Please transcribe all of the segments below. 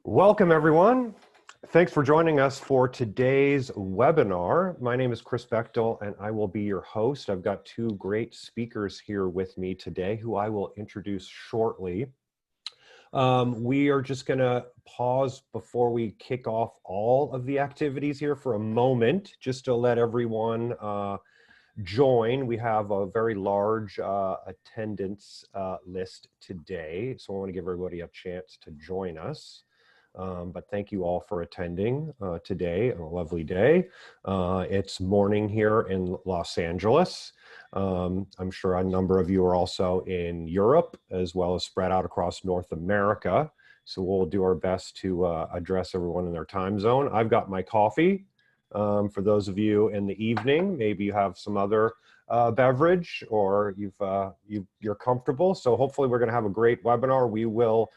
Welcome, everyone. Thanks for joining us for today's webinar. My name is Chris Bechtel, and I will be your host. I've got two great speakers here with me today who I will introduce shortly. We are just going to pause before we kick off all of the activities here for a moment, just to let everyone join. We have a very large attendance list today, so I want to give everybody a chance to join us. But thank you all for attending today on a lovely day. It's morning here in Los Angeles. I'm sure a number of you are also in Europe, as well as spread out across North America. So we'll do our best to address everyone in their time zone. I've got my coffee. For those of you in the evening, maybe you have some other beverage, or you're comfortable. So hopefully we're going to have a great webinar. We will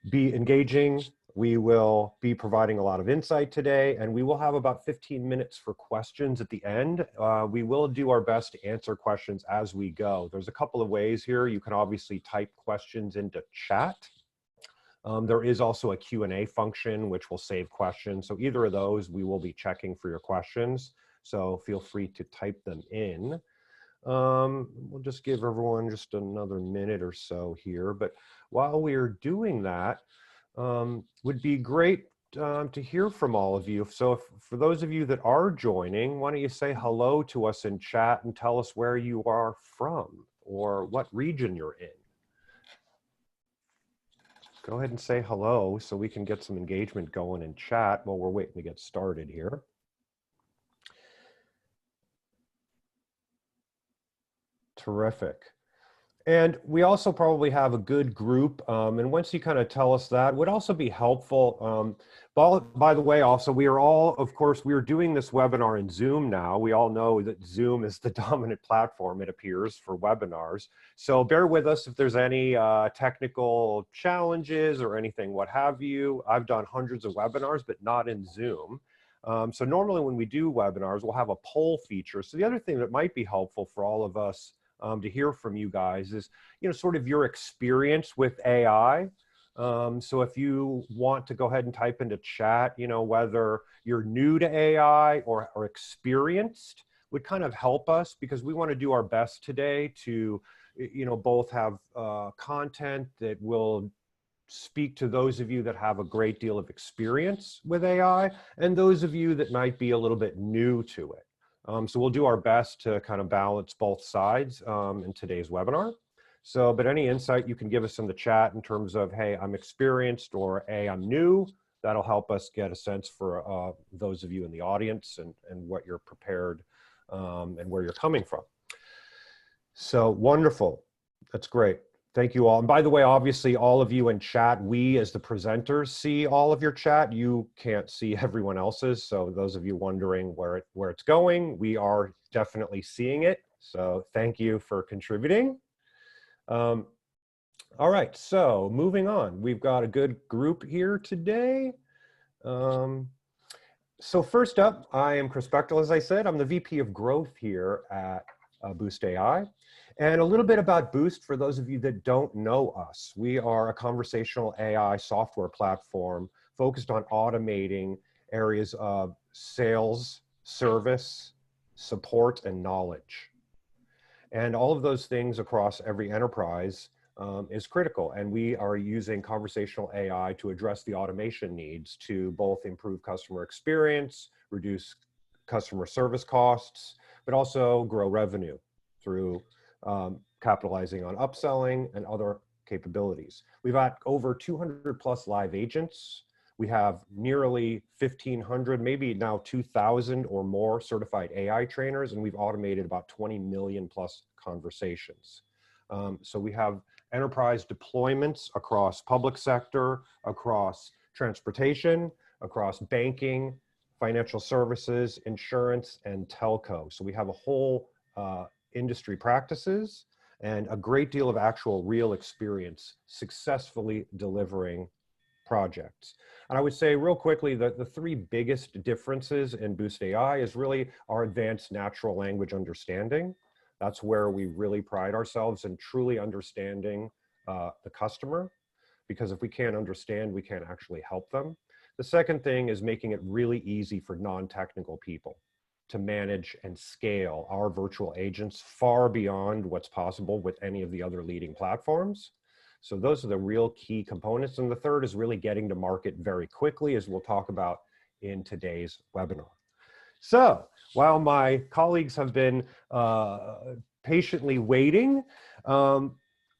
be engaging. We will be providing a lot of insight today, and we will have about 15 minutes for questions at the end. We will do our best to answer questions as we go. There's a couple of ways here. You can obviously type questions into chat. There is also a Q&A function which will save questions. So either of those, we will be checking for your questions. So feel free to type them in. We'll just give everyone just another minute or so here. But while we're doing that, would be great to hear from all of you. So for those of you that are joining, why don't you say hello to us in chat and tell us where you are from or what region you're in. Go ahead and say hello so we can get some engagement going in chat while we're waiting to get started here. Terrific. And we also probably have a good group. And once you kind of tell us that, would also be helpful. By the way, also, we are all, of course, we are doing this webinar in Zoom now. We all know that Zoom is the dominant platform, it appears, for webinars. So bear with us if there's any technical challenges or anything, what have you. I've done hundreds of webinars, but not in Zoom. So normally when we do webinars, we'll have a poll feature. So the other thing that might be helpful for all of us to hear from you guys is, sort of your experience with AI. So if you want to go ahead and type into chat, whether you're new to AI or experienced, would kind of help us, because we want to do our best today to, both have content that will speak to those of you that have a great deal of experience with AI and those of you that might be a little bit new to it. So we'll do our best to kind of balance both sides in today's webinar. So, but any insight you can give us in the chat in terms of, hey, I'm experienced, or hey, I'm new, that'll help us get a sense for those of you in the audience and what you're prepared and where you're coming from. So wonderful. That's great. Thank you all. And by the way, obviously, all of you in chat, we as the presenters see all of your chat. You can't see everyone else's. So those of you wondering where it's going, we are definitely seeing it. So thank you for contributing. All right, so moving on. We've got a good group here today. So first up, I am Chris Bechtel, as I said. I'm the VP of Growth here at Boost AI. And a little bit about Boost for those of you that don't know us. We are a conversational AI software platform focused on automating areas of sales, service, support, and knowledge. And all of those things across every enterprise is critical. And we are using conversational AI to address the automation needs to both improve customer experience, reduce customer service costs, but also grow revenue through capitalizing on upselling and other capabilities. We've got over 200 plus live agents. We have nearly 1,500, maybe now 2,000 or more certified AI trainers, and we've automated about 20 million plus conversations. So we have enterprise deployments across public sector, across transportation, across banking, financial services, insurance, and telco. So we have a whole industry practices and a great deal of actual real experience successfully delivering projects. And I would say real quickly that the three biggest differences in Boost AI is really our advanced natural language understanding. That's where we really pride ourselves in truly understanding the customer. because if we can't understand, we can't actually help them. The second thing is making it really easy for non-technical people to manage and scale our virtual agents far beyond what's possible with any of the other leading platforms. So those are the real key components. And the third is really getting to market very quickly, as we'll talk about in today's webinar. So while my colleagues have been patiently waiting,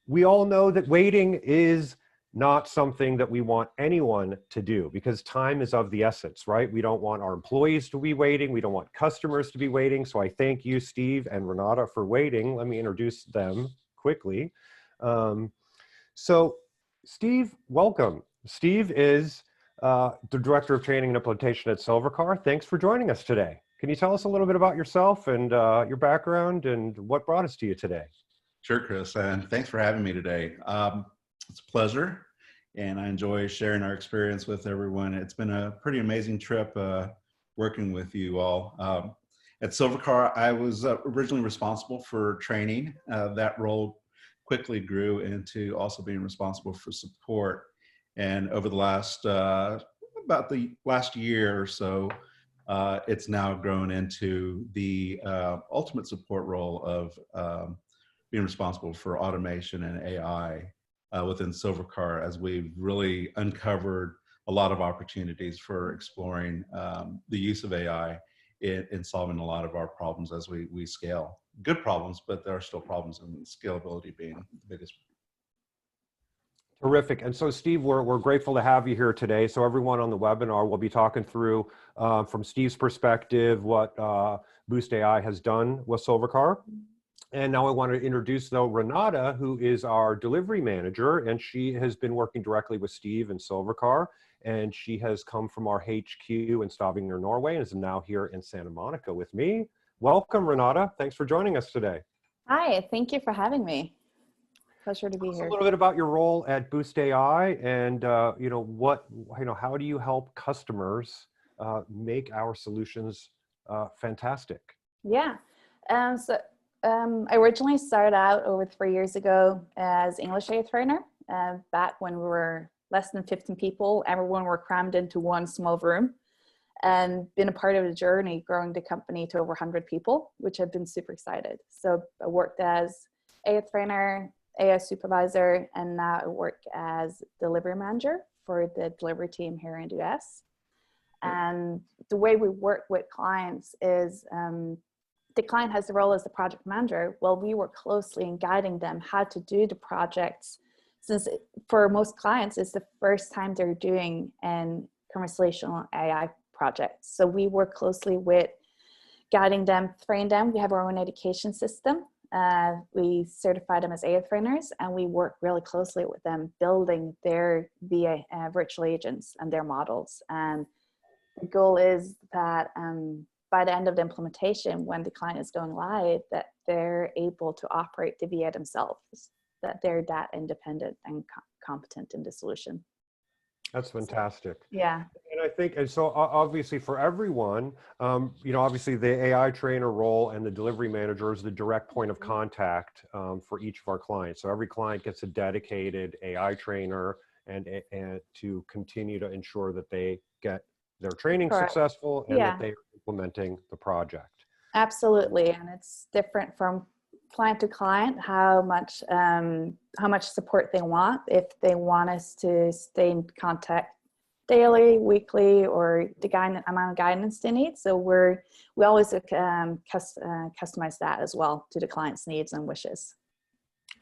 we all know that waiting is not something that we want anyone to do, because time is of the essence, right? We don't want our employees to be waiting. We don't want customers to be waiting. So I thank you, Steve and Renata, for waiting. Let me introduce them quickly. So Steve, welcome. Steve is the Director of Training and Implementation at Silvercar. Thanks for joining us today. Can you tell us a little bit about yourself and your background and what brought us to you today? Sure, Chris, and thanks for having me today. It's a pleasure, and I enjoy sharing our experience with everyone. It's been a pretty amazing trip working with you all. At Silvercar, I was originally responsible for training. That role quickly grew into also being responsible for support. And over the last, about the last year or so, it's now grown into the ultimate support role of being responsible for automation and AI within Silvercar, as we've really uncovered a lot of opportunities for exploring the use of AI in solving a lot of our problems as we scale. Good problems, but there are still problems, and scalability being the biggest. Terrific. And so, Steve, we're grateful to have you here today. So everyone on the webinar will be talking through, from Steve's perspective, what Boost AI has done with Silvercar. And now I want to introduce, though, Renata, who is our delivery manager, and she has been working directly with Steve and Silvercar, and she has come from our HQ in Stavanger, Norway, and is now here in Santa Monica with me. Welcome, Renata. Thanks for joining us today. Hi, thank you for having me. Pleasure to be here. A little bit about your role at Boost AI, and how do you help customers make our solutions fantastic? Yeah. I originally started out over 3 years ago as English AI trainer. Back when we were less than 15 people, everyone were crammed into one small room, and been a part of the journey growing the company to over 100 people, which I've been super excited. So I worked as AI trainer, AI supervisor, and now I work as delivery manager for the delivery team here in the US. And the way we work with clients is the client has the role as the project manager. Well, we work closely in guiding them how to do the projects, since for most clients, it's the first time they're doing an conversational AI project. So we work closely with guiding them, training them. We have our own education system. We certify them as AI trainers, and we work really closely with them, building their VA virtual agents and their models. And the goal is that by the end of the implementation, when the client is going live, that they're able to operate the VA themselves, that they're that independent and competent in the solution. That's fantastic. Yeah. And I think, and so obviously for everyone, obviously the AI trainer role and the delivery manager is the direct point of contact for each of our clients. So every client gets a dedicated AI trainer and to continue to ensure that they get their training successful and that they are implementing the project. Absolutely. And it's different from client to client, how much support they want. If they want us to stay in contact daily, weekly, or the amount of guidance they need. So we always customize that as well to the client's needs and wishes.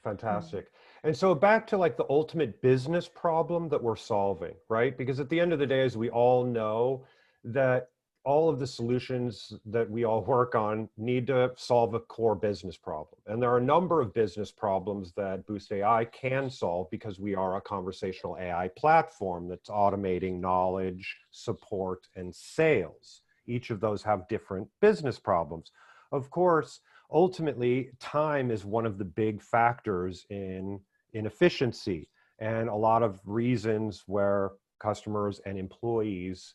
Fantastic. And so back to like the ultimate business problem that we're solving, right? Because at the end of the day, as we all know, that all of the solutions that we all work on need to solve a core business problem. And there are a number of business problems that Boost AI can solve because we are a conversational AI platform that's automating knowledge, support, and sales. Each of those have different business problems. Of course, ultimately, time is one of the big factors in efficiency and a lot of reasons where customers and employees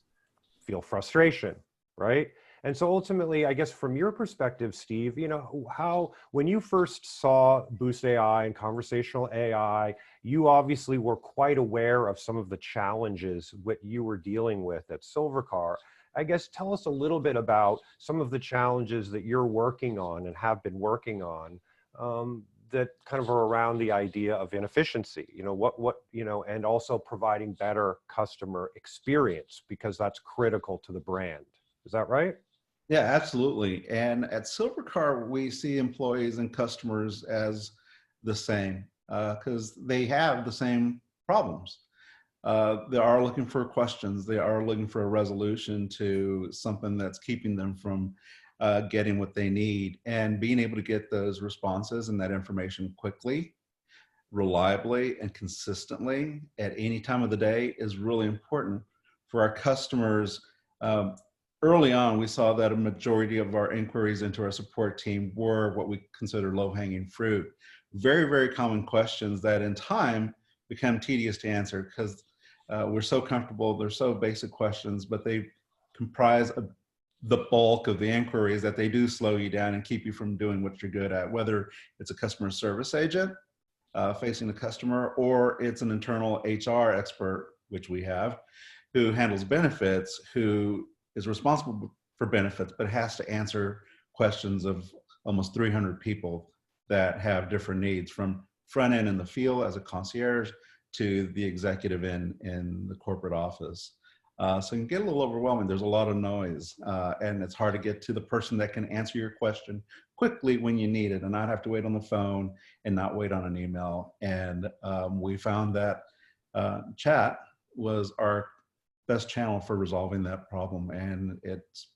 feel frustration, right? And so ultimately, I guess from your perspective, Steve, you know, how, when you first saw Boost AI and conversational AI, you obviously were quite aware of some of the challenges what you were dealing with at Silvercar. I guess tell us a little bit about some of the challenges that you're working on and have been working on, that kind of are around the idea of inefficiency, you know, you know, and also providing better customer experience, because that's critical to the brand. Is that right? Yeah, absolutely. And at Silvercar, we see employees and customers as the same because they have the same problems. They are looking for questions. They are looking for a resolution to something that's keeping them from getting what they need. And being able to get those responses and that information quickly, reliably, and consistently at any time of the day is really important for our customers. Early on, we saw that a majority of our inquiries into our support team were what we consider low-hanging fruit. Very, very common questions that in time become tedious to answer because we're so comfortable. They're so basic questions, but they comprise the bulk of the inquiries that they do slow you down and keep you from doing what you're good at, whether it's a customer service agent facing the customer, or it's an internal HR expert, which we have, who handles benefits, who is responsible for benefits, but has to answer questions of almost 300 people that have different needs, from front end in the field as a concierge to the executive in the corporate office. So it can get a little overwhelming. There's a lot of noise, and it's hard to get to the person that can answer your question quickly when you need it and not have to wait on the phone and not wait on an email. And we found that chat was our best channel for resolving that problem. And it's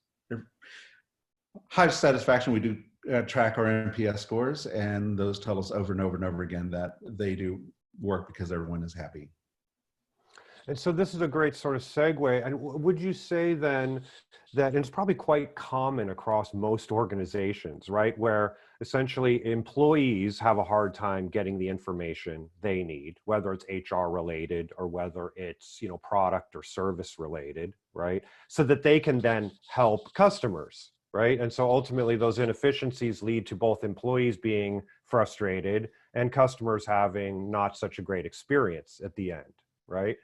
high satisfaction. We do track our NPS scores, and those tell us over and over and over again that they do work because everyone is happy. And so this is a great sort of segue. And would you say then that it's probably quite common across most organizations, right? Where essentially employees have a hard time getting the information they need, whether it's HR related or whether it's, you know, product or service related, right? So that they can then help customers, right? And so ultimately those inefficiencies lead to both employees being frustrated and customers having not such a great experience at the end, right?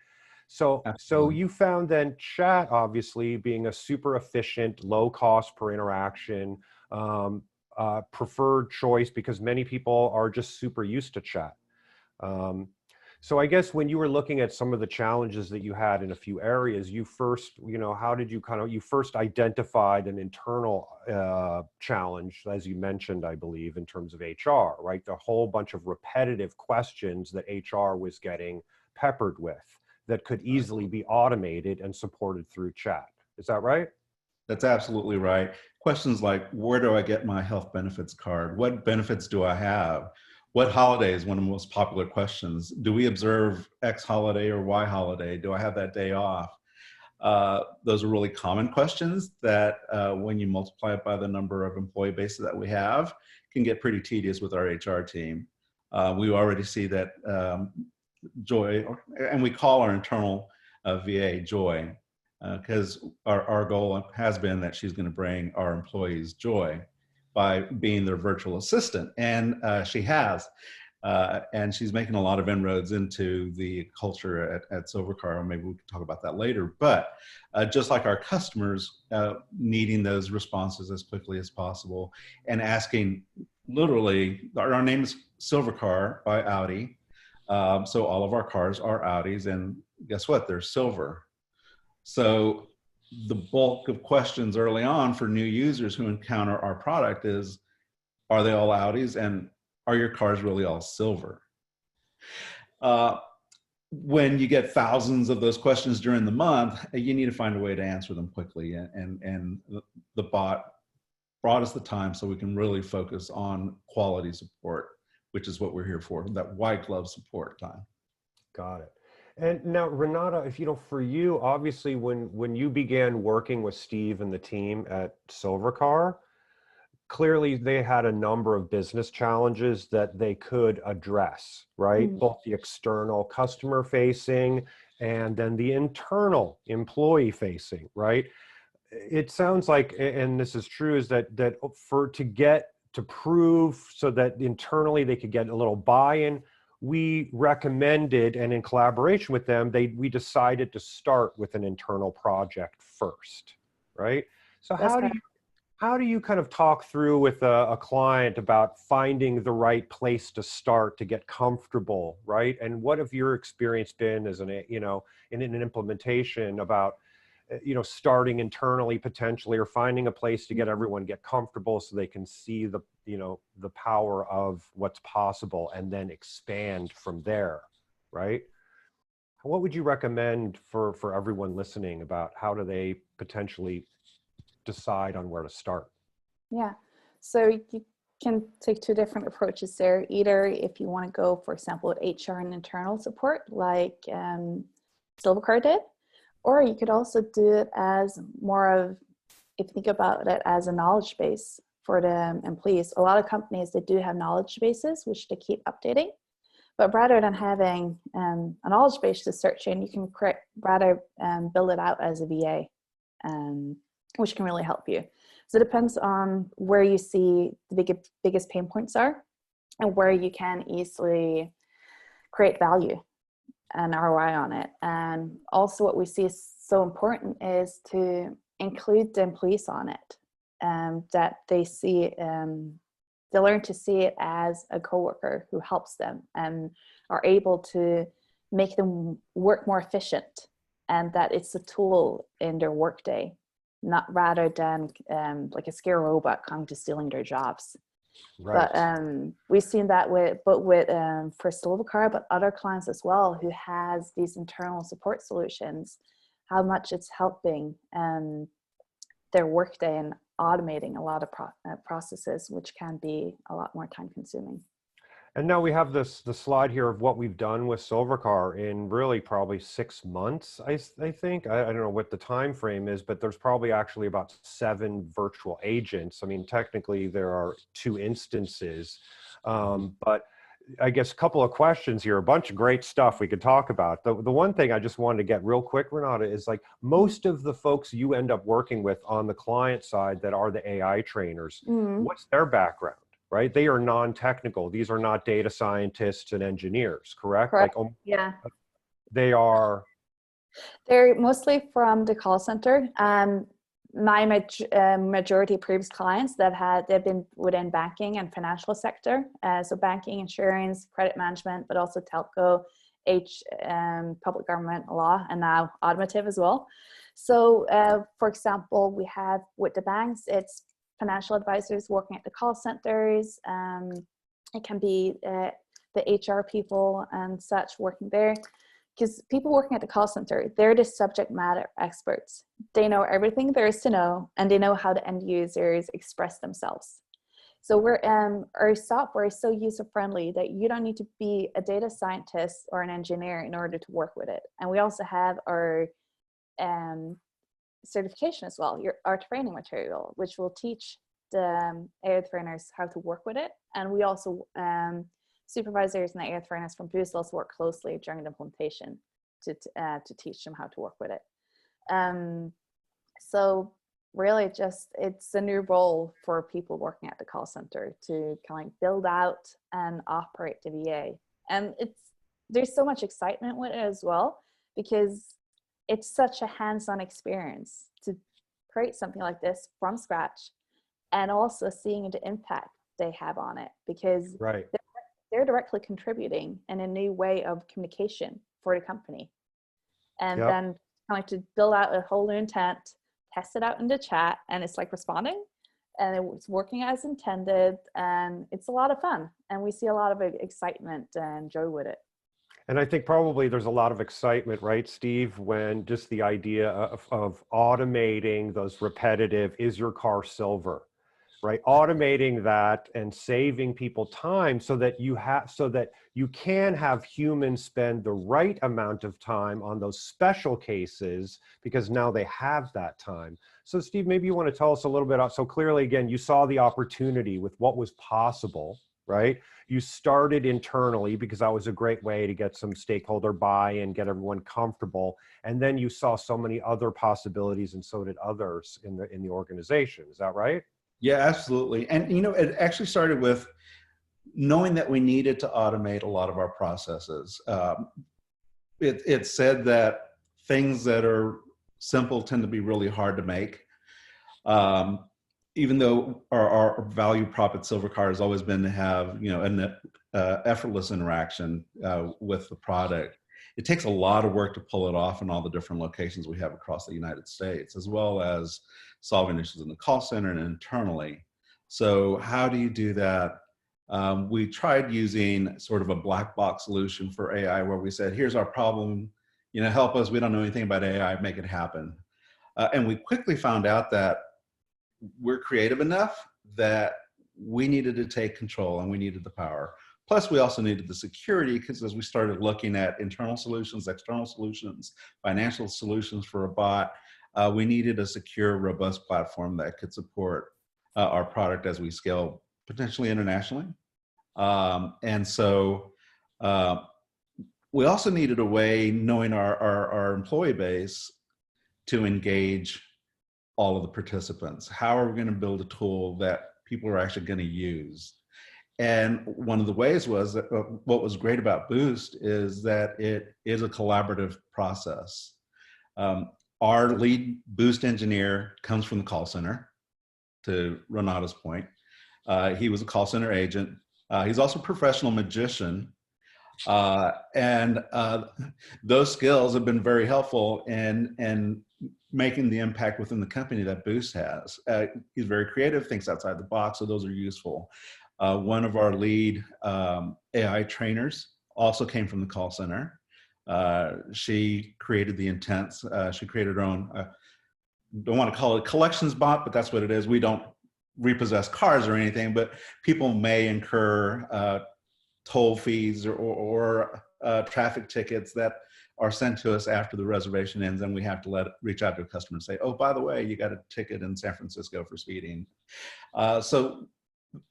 So you found then chat obviously being a super efficient, low cost per interaction, preferred choice because many people are just super used to chat. So I guess when you were looking at some of the challenges that you had in a few areas, you first, you know, how did you you first identified an internal challenge, as you mentioned, I believe, in terms of HR, right? The whole bunch of repetitive questions that HR was getting peppered with that could easily be automated and supported through chat. Is that right? That's absolutely right. Questions like, where do I get my health benefits card? What benefits do I have? What holiday is one of the most popular questions? Do we observe X holiday or Y holiday? Do I have that day off? Those are really common questions that when you multiply it by the number of employee bases that we have, can get pretty tedious with our HR team. We already see that Joy, and we call our internal VA Joy, because our goal has been that she's going to bring our employees joy by being their virtual assistant, and she has, and she's making a lot of inroads into the culture at Silvercar. Maybe we can talk about that later. But just like our customers, needing those responses as quickly as possible and asking, literally, our name is Silvercar by Audi. So all of our cars are Audis, and guess what? They're silver. So the bulk of questions early on for new users who encounter our product is, are they all Audis, and are your cars really all silver? When you get thousands of those questions during the month, you need to find a way to answer them quickly. And the bot brought us the time so we can really focus on quality support, which is what we're here for, that white glove support time. Got it. And now, Renata, if you know, for you, obviously, when you began working with Steve and the team at Silvercar, clearly they had a number of business challenges that they could address, right? Mm-hmm. Both the external customer facing and then the internal employee facing, right? it sounds like, and this is true, is that for to get to prove so that internally they could get a little buy-in, we recommended, and in collaboration with them, we decided to start with an internal project first, right? So That's correct. how do you kind of talk through with a client about finding the right place to start to get comfortable, right? And what have your experience been as in an implementation about, starting internally potentially, or finding a place to get everyone get comfortable so they can see the power of what's possible and then expand from there, right? What would you recommend for everyone listening about how do they potentially decide on where to start? Yeah. So you can take two different approaches there. Either if you want to go, for example, with HR and internal support, like Silvercar did, or you could also do it as more of, if you think about it as a knowledge base for the employees. A lot of companies, they do have knowledge bases, which they keep updating. But rather than having a knowledge base to search in, you can build it out as a VA, which can really help you. So it depends on where you see the biggest pain points are and where you can easily create value and ROI on it. And also what we see is so important is to include the employees on it, that they see, they learn to see it as a coworker who helps them and are able to make them work more efficient, and that it's a tool in their workday, not rather than like a scare robot coming to stealing their jobs. Right. But we've seen that with for Silvercar, but other clients as well who has these internal support solutions, how much it's helping their workday and automating a lot of processes, which can be a lot more time consuming. And now we have the slide here of what we've done with Silvercar in really probably 6 months, I think. I don't know what the time frame is, but there's probably actually about 7 virtual agents. I mean, technically there are 2 instances, but I guess a couple of questions here, a bunch of great stuff we could talk about. The one thing I just wanted to get real quick, Renata, is like most of the folks you end up working with on the client side that are the AI trainers, what's their background? Right? They are non-technical. These are not data scientists and engineers, correct? Correct. Like, Yeah. They are. They're mostly from the call center. My majority of previous clients they've been within banking and financial sector. So banking, insurance, credit management, but also telco, public government, law, and now automotive as well. So for example, we have with the banks, it's financial advisors working at the call centers. It can be the HR people and such working there. Because people working at the call center, they're the subject matter experts. They know everything there is to know, and they know how the end users express themselves. So our software is so user-friendly that you don't need to be a data scientist or an engineer in order to work with it. And we also have our certification as well, our training material, which will teach the AI trainers how to work with it. And we also, supervisors and AI trainers from Brussels work closely during the implementation to teach them how to work with it. So really it's a new role for people working at the call center to kind of build out and operate the VA. And there's so much excitement with it as well, because it's such a hands-on experience to create something like this from scratch, and also seeing the impact they have on it, because Right. they're directly contributing in a new way of communication for the company. And Yep. then kind of to build out a whole new intent, test it out in the chat, and it's like responding, and it's working as intended, and it's a lot of fun. And we see a lot of excitement and joy with it. And I think probably there's a lot of excitement, right, Steve, when just the idea of automating those repetitive, is your car silver, right? Automating that and saving people time so that you can have humans spend the right amount of time on those special cases, because now they have that time. So Steve, maybe you want to tell us a little bit, so clearly, again, you saw the opportunity with what was possible, right? You started internally because that was a great way to get some stakeholder buy-in, get everyone comfortable. And then you saw so many other possibilities, and so did others in the organization. Is that right? Yeah, absolutely. And, it actually started with knowing that we needed to automate a lot of our processes. It said that things that are simple tend to be really hard to make. Even though our value prop at Silvercar has always been to have, an effortless interaction with the product, it takes a lot of work to pull it off in all the different locations we have across the United States, as well as solving issues in the call center and internally. So how do you do that? We tried using sort of a black box solution for AI where we said, here's our problem, help us. We don't know anything about AI, make it happen. And we quickly found out that we're creative enough that we needed to take control and we needed the power. Plus, we also needed the security because as we started looking at internal solutions, external solutions, financial solutions for a bot, we needed a secure, robust platform that could support our product as we scale potentially internationally. And so we also needed a way, knowing our employee base, to engage all of the participants. How are we going to build a tool that people are actually going to use? And one of the ways was that what was great about Boost is that it is a collaborative process. Our lead Boost engineer comes from the call center, to Renata's point. He was a call center agent. He's also a professional magician. And those skills have been very helpful in making the impact within the company that Boost has. He's very creative, thinks outside the box, so those are useful. One of our lead AI trainers also came from the call center. She created the intents. She created her own, don't want to call it a collections bot, but that's what it is. We don't repossess cars or anything, but people may incur toll fees or traffic tickets that are sent to us after the reservation ends, and we have to reach out to a customer and say, oh, by the way, you got a ticket in San Francisco for speeding. So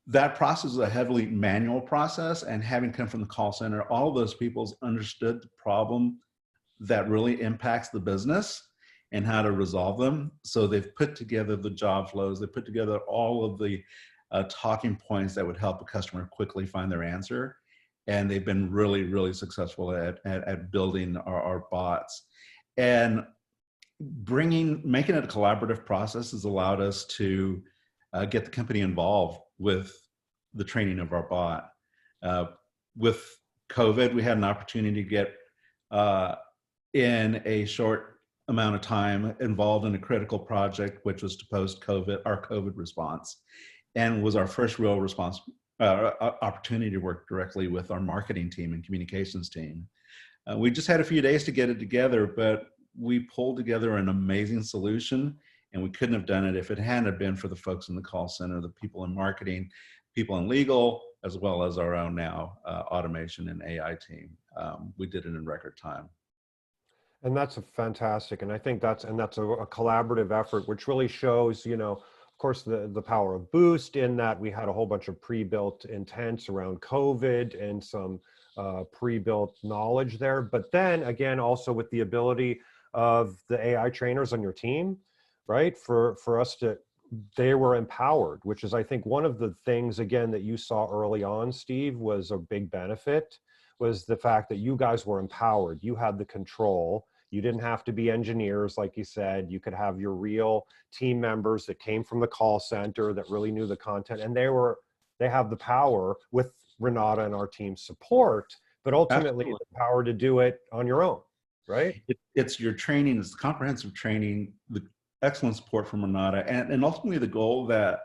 that process is a heavily manual process, and having come from the call center, all of those people understood the problem that really impacts the business and how to resolve them. So they've put together the job flows, they put together all of the talking points that would help a customer quickly find their answer. And they've been really, really successful at building our bots. And making it a collaborative process has allowed us to get the company involved with the training of our bot. With COVID, we had an opportunity to get in a short amount of time involved in a critical project, which was to post-COVID, our COVID response, and was our first real response opportunity to work directly with our marketing team and communications team. We just had a few days to get it together, but we pulled together an amazing solution, and we couldn't have done it if it hadn't been for the folks in the call center, the people in marketing, people in legal, as well as our own now automation and AI team. We did it in record time. And that's a fantastic, and I think that's a collaborative effort, which really shows, of course, the power of Boost in that we had a whole bunch of pre-built intents around COVID and some pre-built knowledge there. But then again, also with the ability of the AI trainers on your team, right? For us they were empowered, which is, I think, one of the things, again, that you saw early on, Steve, was a big benefit, was the fact that you guys were empowered. You had the control. You didn't have to be engineers, like you said. You could have your real team members that came from the call center that really knew the content, and they have the power with Renata and our team's support, but ultimately Absolutely. the power to do it on your own, right? It's your training, it's comprehensive training, the excellent support from Renata, and ultimately the goal that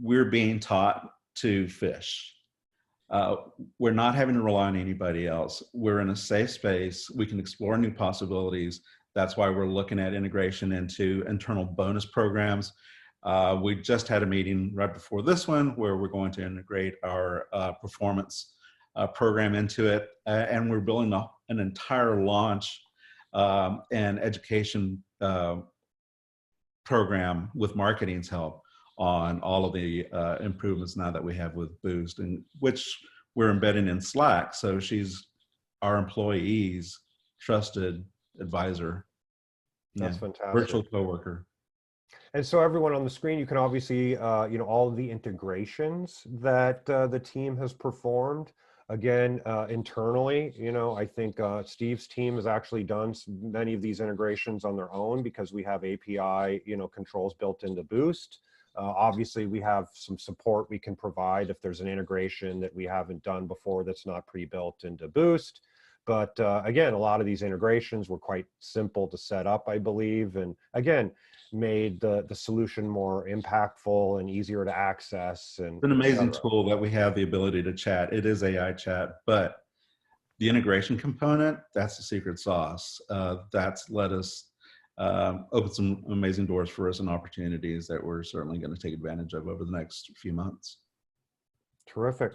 we're being taught to fish. We're not having to rely on anybody else. We're in a safe space. We can explore new possibilities. That's why we're looking at integration into internal bonus programs. We just had a meeting right before this one where we're going to integrate our performance program into it. And we're building an entire launch and education program with marketing's help on all of the improvements now that we have with Boost, and which we're embedding in Slack. So she's our employees' trusted advisor. That's Yeah. fantastic. Virtual coworker. And so everyone on the screen, you can obviously, all of the integrations that the team has performed. Again, internally, I think Steve's team has actually done many of these integrations on their own because we have API, controls built into Boost. Obviously, we have some support we can provide if there's an integration that we haven't done before that's not pre-built into Boost. But again, a lot of these integrations were quite simple to set up, I believe. And again, made the solution more impactful and easier to access. And it's an amazing tool that we have the ability to chat. It is AI chat, but the integration component, that's the secret sauce. That's let us open some amazing doors for us and opportunities that we're certainly going to take advantage of over the next few months. Terrific.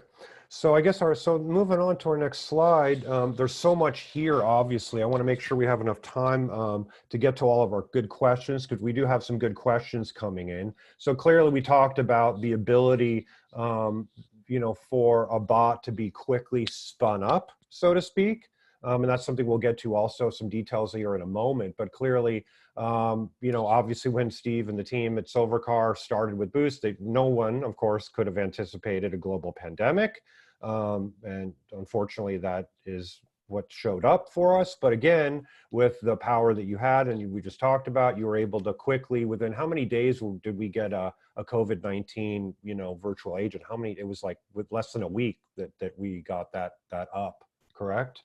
So I guess so moving on to our next slide, there's so much here, obviously. I want to make sure we have enough time to get to all of our good questions, because we do have some good questions coming in. So clearly we talked about the ability, for a bot to be quickly spun up, so to speak. And that's something we'll get to also, some details here in a moment. But clearly, obviously when Steve and the team at Silvercar started with Boost, no one, of course, could have anticipated a global pandemic. And unfortunately, that is what showed up for us. But again, with the power that you had, and we just talked about, you were able to quickly, within how many days did we get a COVID-19, virtual agent? How many? It was like with less than a week that we got that up, correct?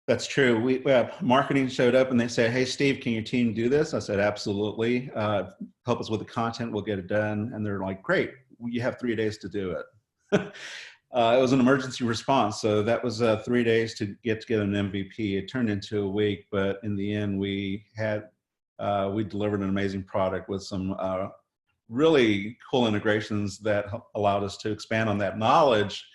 That's true. We marketing showed up and they said, "Hey, Steve, can your team do this?" I said, "Absolutely. Help us with the content. We'll get it done." And they're like, "Great. You have 3 days to do it." It was an emergency response. So that was 3 days to get together an MVP. It turned into a week, but in the end, we delivered an amazing product with some really cool integrations that allowed us to expand on that knowledge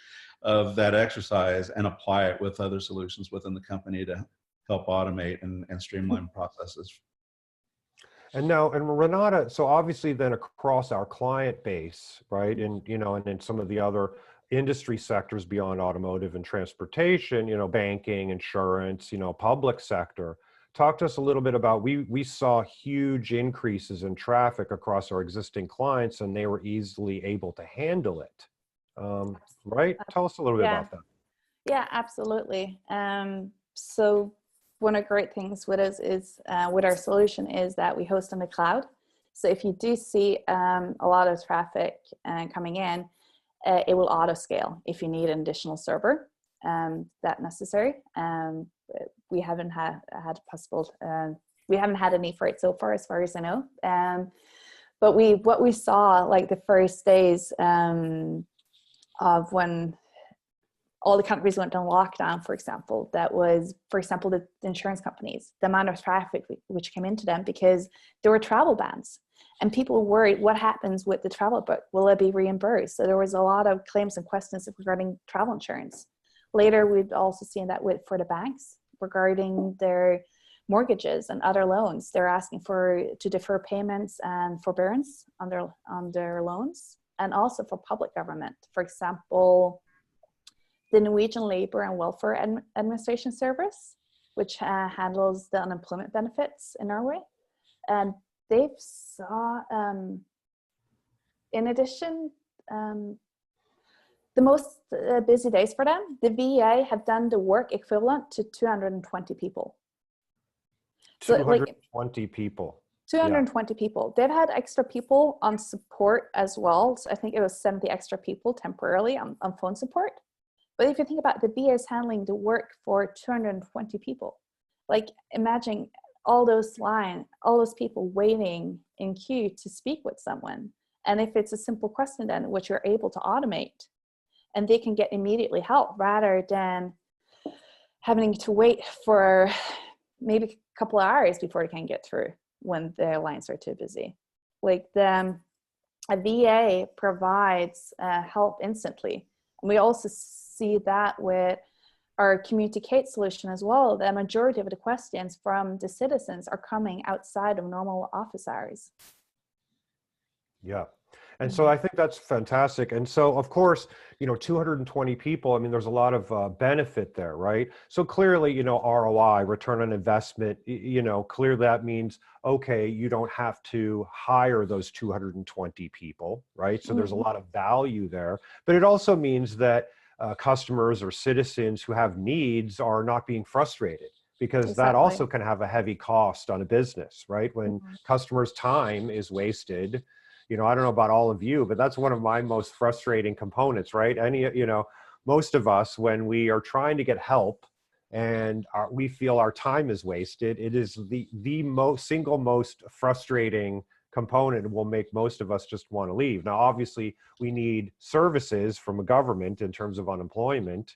of that exercise and apply it with other solutions within the company to help automate and streamline processes. And Renata, so obviously then across our client base, right? And, and in some of the other industry sectors beyond automotive and transportation, banking, insurance, public sector. Talk to us a little bit about, we saw huge increases in traffic across our existing clients, and they were easily able to handle it. Right? Tell us a little bit about that. Yeah, absolutely. So one of the great things with us is, with our solution, is that we host on the cloud. So if you do see a lot of traffic coming in, it will auto scale if you need an additional server that necessary. We haven't had we haven't had a need for it so far as I know. But what we saw, like the first days of when all the countries went on lockdown, for example, that was, for example, the insurance companies, the amount of traffic which came into them because there were travel bans. And people were worried, what happens with the travel book? Will it be reimbursed? So there was a lot of claims and questions regarding travel insurance. Later, we've also seen that for the banks regarding their mortgages and other loans. They're asking to defer payments and forbearance on their loans, and also for public government. For example, the Norwegian Labour and Welfare Administration Service, which handles the unemployment benefits in Norway. And they've saw, in addition, the most busy days for them, the VA have done the work equivalent to 220 people. 220 people. 220 people. They've had extra people on support as well. So I think it was 70 extra people temporarily on phone support. But if you think about the VA is handling the work for 220 people, like imagine all those people waiting in queue to speak with someone. And if it's a simple question then, which you're able to automate, and they can get immediately help rather than having to wait for maybe a couple of hours before they can get through when their lines are too busy. Like a VA provides help instantly. And we also see that with our Communicate solution as well. The majority of the questions from the citizens are coming outside of normal office hours. Yeah. And so Mhm. I think that's fantastic. And so, of course, 220 people, I mean, there's a lot of benefit there, right? So clearly, ROI, return on investment, clearly that means, okay, you don't have to hire those 220 people, right? So there's a Mhm. lot of value there. But it also means that customers or citizens who have needs are not being frustrated, because that Exactly. also can have a heavy cost on a business, right? When Mhm. customers' time is wasted. I don't know about all of you, but that's one of my most frustrating components, right? Most of us, when we are trying to get help and we feel our time is wasted, it is the most frustrating component, and will make most of us just want to leave. Now, obviously, we need services from a government in terms of unemployment.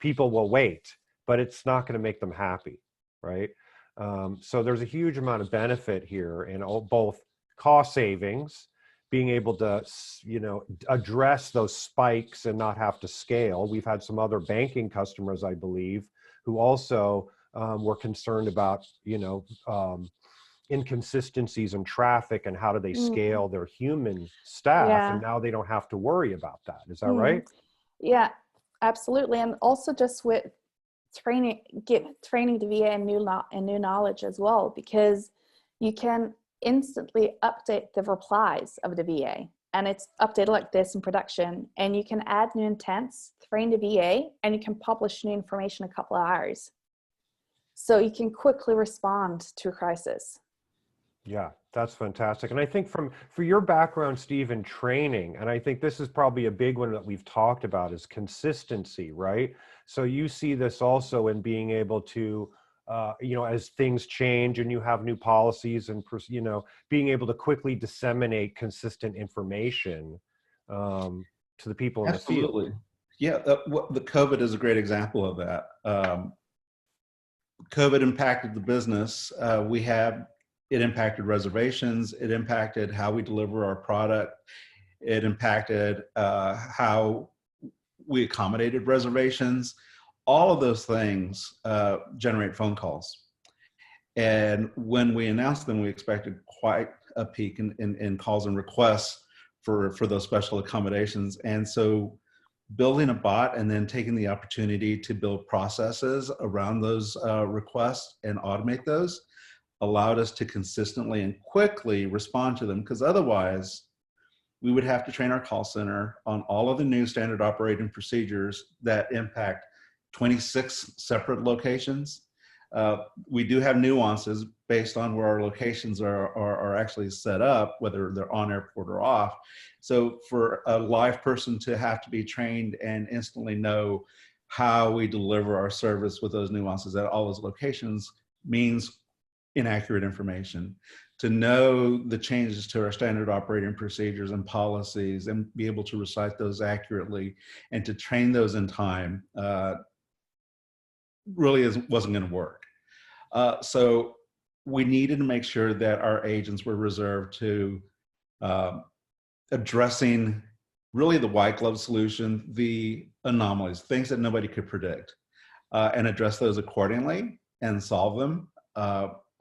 People will wait, but it's not going to make them happy, right? So there's a huge amount of benefit here in both cost savings, being able to, address those spikes and not have to scale. We've had some other banking customers, I believe, who also were concerned about, inconsistencies in traffic and how do they Mhm. scale their human staff. And Yeah. now they don't have to worry about that. Is that Mhm. right? Yeah, absolutely. And also just with training the VA and new knowledge as well, because you can instantly update the replies of the VA, and it's updated like this in production, and you can add new intents, train the VA, and you can publish new information in a couple of hours. So you can quickly respond to a crisis. Yeah, that's fantastic. And I think for your background, Steve, in training, and I think this is probably a big one that we've talked about, is consistency, right? So you see this also in being able to, as things change and you have new policies and, being able to quickly disseminate consistent information to the people in the field. Absolutely. Yeah, the COVID is a great example of that. COVID impacted the business. It impacted reservations. It impacted how we deliver our product. It impacted how we accommodated reservations. All of those things generate phone calls. And when we announced them, we expected quite a peak in calls and requests for those special accommodations. And so building a bot and then taking the opportunity to build processes around those requests and automate those allowed us to consistently and quickly respond to them, because otherwise we would have to train our call center on all of the new standard operating procedures that impact 26 separate locations. We do have nuances based on where our locations are actually set up, whether they're on airport or off. So for a live person to have to be trained and instantly know how we deliver our service with those nuances at all those locations means inaccurate information. To know the changes to our standard operating procedures and policies and be able to recite those accurately and to train those in time really wasn't going to work. So we needed to make sure that our agents were reserved to uh, addressing really the white glove solution, the anomalies, things that nobody could predict, and address those accordingly and solve them.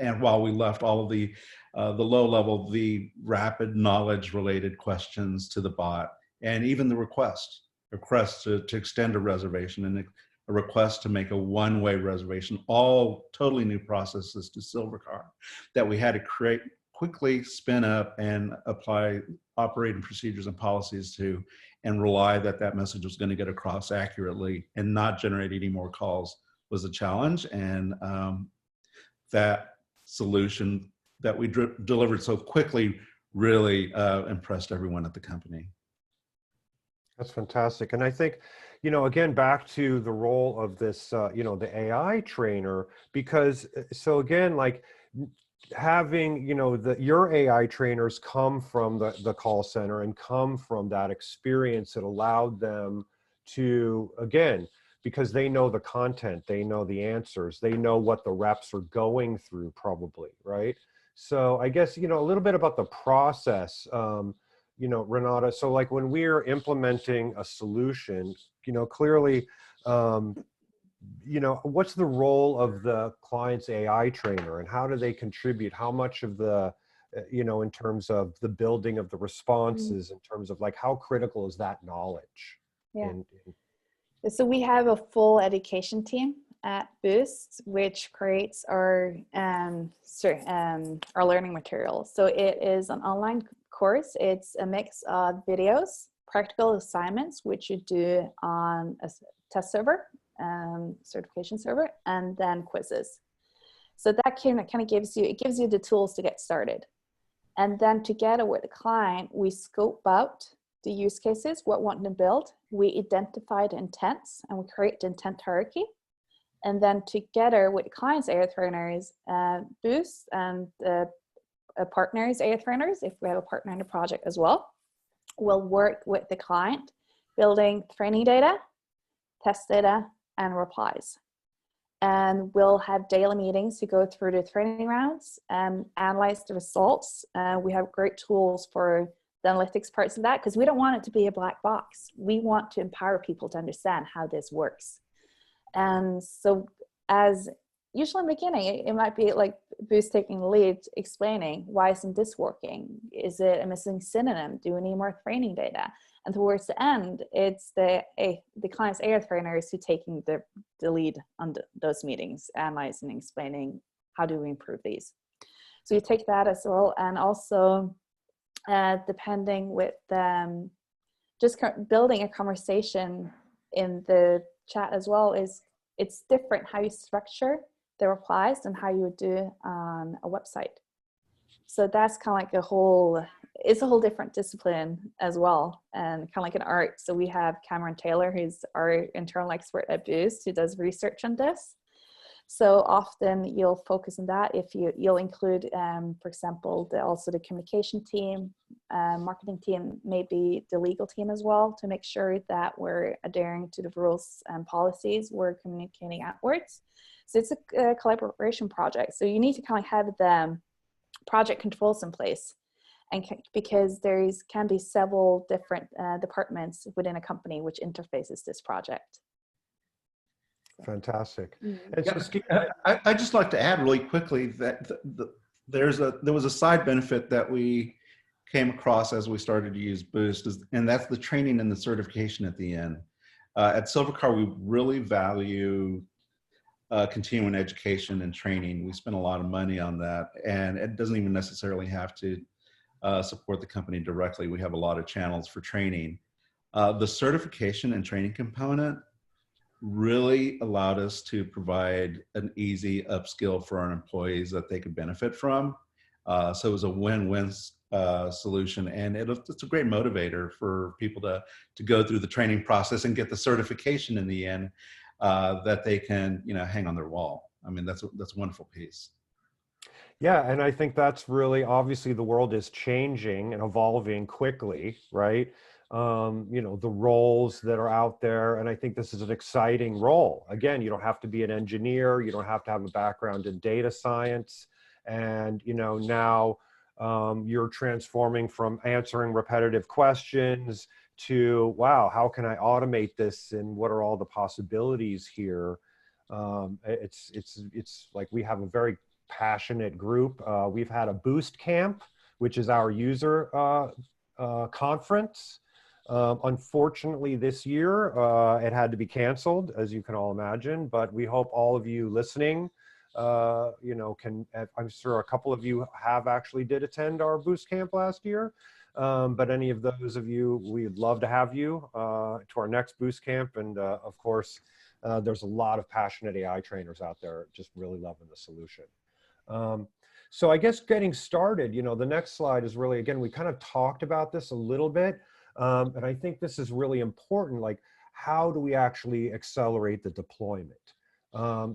And while we left all of the low level, the rapid knowledge related questions to the bot, and even the request to extend a reservation and a request to make a one-way reservation, all totally new processes to Silvercar that we had to create, quickly spin up and apply operating procedures and policies to, and rely that that message was going to get across accurately and not generate any more calls was a challenge. And that solution that we delivered so quickly really impressed everyone at the company. That's fantastic. And I think, again, back to the role of this, the AI trainer, because so again, like having, your AI trainers come from the call center and come from that experience that allowed them to, again, because they know the content, they know the answers, they know what the reps are going through probably, right? So I guess, a little bit about the process. Renata, so like when we're implementing a solution, clearly, what's the role of the client's AI trainer and how do they contribute? How much of the, in terms of the building of the responses, in terms of like how critical is that knowledge? Yeah. So we have a full education team at Boost, which creates our learning materials. So it is an online course. It's a mix of videos, practical assignments, which you do on a test server, certification server, and then quizzes. So that kind of gives you the tools to get started. And then together with the client, we scope out the use cases, what we want to build. We identify the intents and we create the intent hierarchy. And then together with the client's AI trainers, Boost and partners AI trainers, if we have a partner in the project as well, we'll work with the client building training data, test data, and replies. And we'll have daily meetings to go through the training rounds and analyze the results. We have great tools for the analytics parts of that, because we don't want it to be a black box. We want to empower people to understand how this works. And so as usually in the beginning, it might be like Boost taking the lead, explaining why isn't this working? Is it a missing synonym? Do we need more training data? And towards the end, it's the client's AI trainers who taking the lead on those meetings, analyzing and explaining how do we improve these. So you take that as well, and also depending with just building a conversation in the chat as well, it's different how you structure the replies and how you would do on a website. So that's kind of like it's a whole different discipline as well, and kind of like an art. So we have Cameron Taylor, who's our internal expert at Boost, who does research on this. So often you'll focus on that. If you'll include, for example, also the communication team, marketing team, maybe the legal team as well, to make sure that we're adhering to the rules and policies we're communicating outwards. So it's a collaboration project. So you need to kind of have the project controls in place, and because can be several different departments within a company which interfaces this project. Fantastic. And so, I'd just like to add really quickly that there was a side benefit that we came across as we started to use Boost, and that's the training and the certification at the end. At Silvercar, we really value continuing education and training. We spend a lot of money on that, and it doesn't even necessarily have to support the company directly. We have a lot of channels for training. The certification and training component really allowed us to provide an easy upskill for our employees that they could benefit from. So it was a win-win solution, and it's a great motivator for people to go through the training process and get the certification in the end that they can hang on their wall. I mean, that's a wonderful piece. Yeah, and I think that's really, obviously the world is changing and evolving quickly, right? The roles that are out there, and I think this is an exciting role. Again, you don't have to be an engineer, you don't have to have a background in data science, and now you're transforming from answering repetitive questions to, wow, how can I automate this, and what are all the possibilities here? It's like we have a very passionate group. We've had a Boost Camp, which is our user conference. Unfortunately, this year it had to be canceled, as you can all imagine, but we hope all of you listening, I'm sure a couple of you have actually did attend our Boost Camp last year, but any of those of you, we'd love to have you to our next Boost Camp. And of course, there's a lot of passionate AI trainers out there just really loving the solution. So I guess getting started, the next slide is really, again, we kind of talked about this a little bit. And I think this is really important, like how do we actually accelerate the deployment?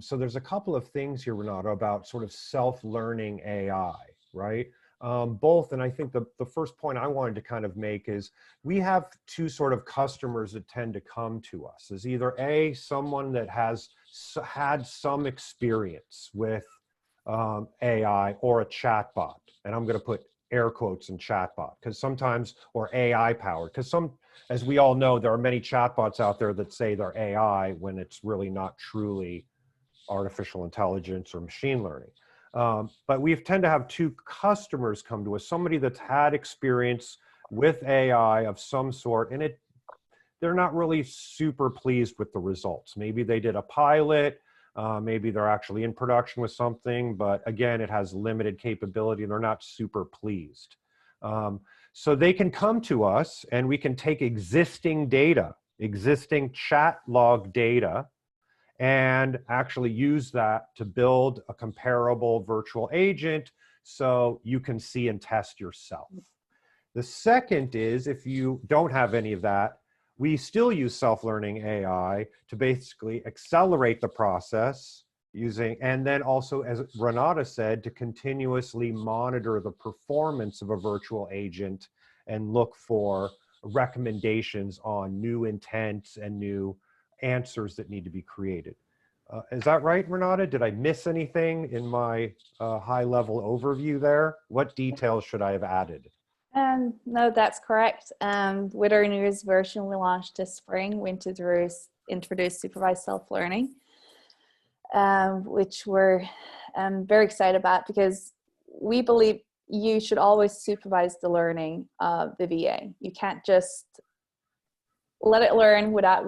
So there's a couple of things here, Renato, about sort of self-learning AI, right? Both, and I think the first point I wanted to kind of make is we have two sort of customers that tend to come to us, is either someone that has had some experience with AI or a chatbot, and I'm going to put air quotes in chatbot, because sometimes, or AI powered, because as we all know, there are many chatbots out there that say they're AI when it's really not truly artificial intelligence or machine learning. But we tend to have two customers come to us, somebody that's had experience with AI of some sort, and they're not really super pleased with the results. Maybe they did a pilot, maybe they're actually in production with something, but again, it has limited capability and they're not super pleased. So they can come to us and we can take existing data, existing chat log data, and actually use that to build a comparable virtual agent so you can see and test yourself. The second is, if you don't have any of that, we still use self-learning AI to basically accelerate the process using, and then also, as Renata said, to continuously monitor the performance of a virtual agent and look for recommendations on new intents and new answers that need to be created. Is that right, Renata? Did I miss anything in my high-level overview there? What details should I have added? No, that's correct. With our newest version we launched this spring, we introduced supervised self-learning, which we're very excited about, because we believe you should always supervise the learning of the VA. You can't just let it learn without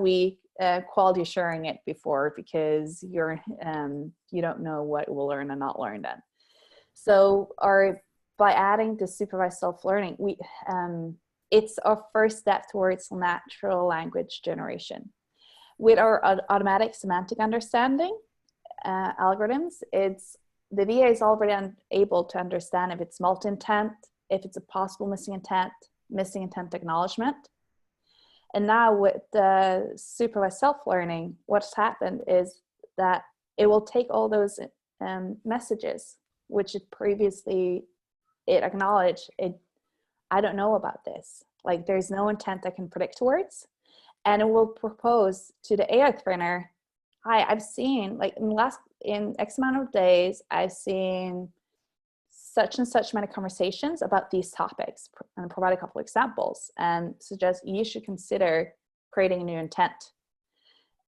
quality assuring it before, because you don't know what it will learn and not learn then. So by adding the supervised self-learning, it's our first step towards natural language generation. With our automatic semantic understanding algorithms, the VA is already able to understand if it's multi-intent, if it's a possible missing intent acknowledgement. And now with the supervised self-learning, what's happened is that it will take all those messages, which it previously acknowledged, I don't know about this. Like, there's no intent I can predict towards. And it will propose to the AI trainer, hi, I've seen, like, in X amount of days, I've seen such and such many conversations about these topics, and provide a couple examples and suggest you should consider creating a new intent.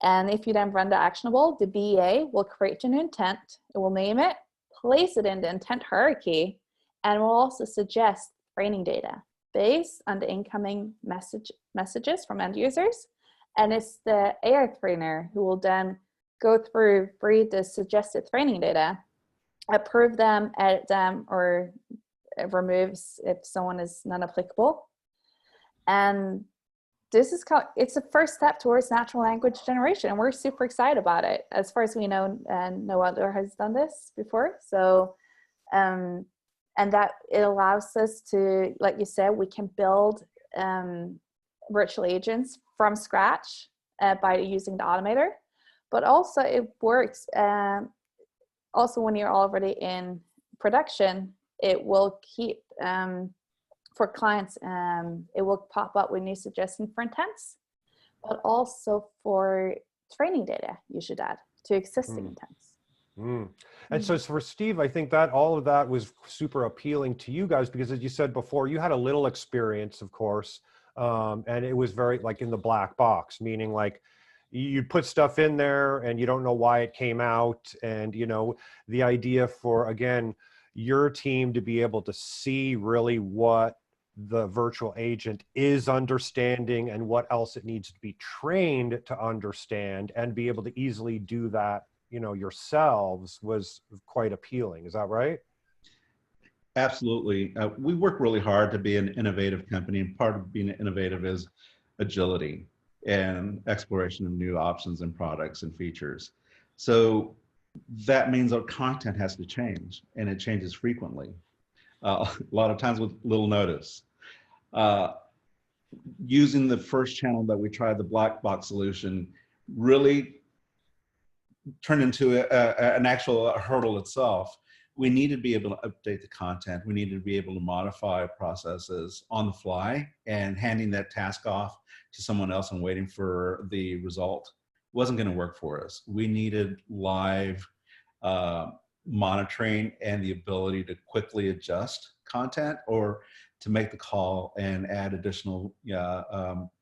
And if you then run the actionable, the BA will create a new intent. It will name it, place it in the intent hierarchy, and will also suggest training data based on the incoming messages from end users. And it's the AI trainer who will then go through, read the suggested training data, approve them, edit them, or removes if someone is non-applicable. And it's the first step towards natural language generation, and we're super excited about it. As far as we know, and no other has done this before. So, and that it allows us to, like you said, we can build virtual agents from scratch by using the automator, but also it works. Also, when you're already in production, it will keep, for clients, it will pop up with new suggestions for intents, but also for training data you should add to existing intents. And so for Steve, I think that all of that was super appealing to you guys, because as you said before, you had a little experience, of course, and it was very like in the black box, meaning like you put stuff in there and you don't know why it came out. And, you know, the idea for, again, your team to be able to see really what the virtual agent is understanding and what else it needs to be trained to understand, and be able to easily do that, you know, yourselves, was quite appealing. Is that right? Absolutely. We work really hard to be an innovative company, and part of being innovative is agility and exploration of new options and products and features. So that means our content has to change, and it changes frequently, a lot of times with little notice. Using the first channel that we tried, the black box solution, really turned into an actual hurdle itself. We needed to be able to update the content. We needed to be able to modify processes on the fly, and handing that task off to someone else and waiting for the result wasn't going to work for us. We needed live monitoring and the ability to quickly adjust content, or to make the call and add additional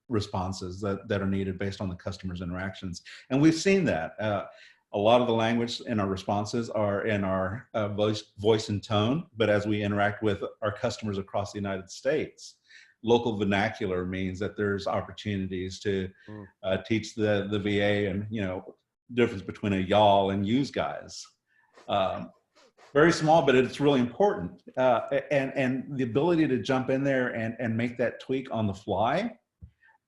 responses that are needed based on the customer's interactions. And we've seen that. A lot of the language in our responses are in our voice and tone, but as we interact with our customers across the United States, local vernacular means that there's opportunities to teach the VA and, difference between a y'all and yous guys. Very small, but it's really important. And the ability to jump in there and make that tweak on the fly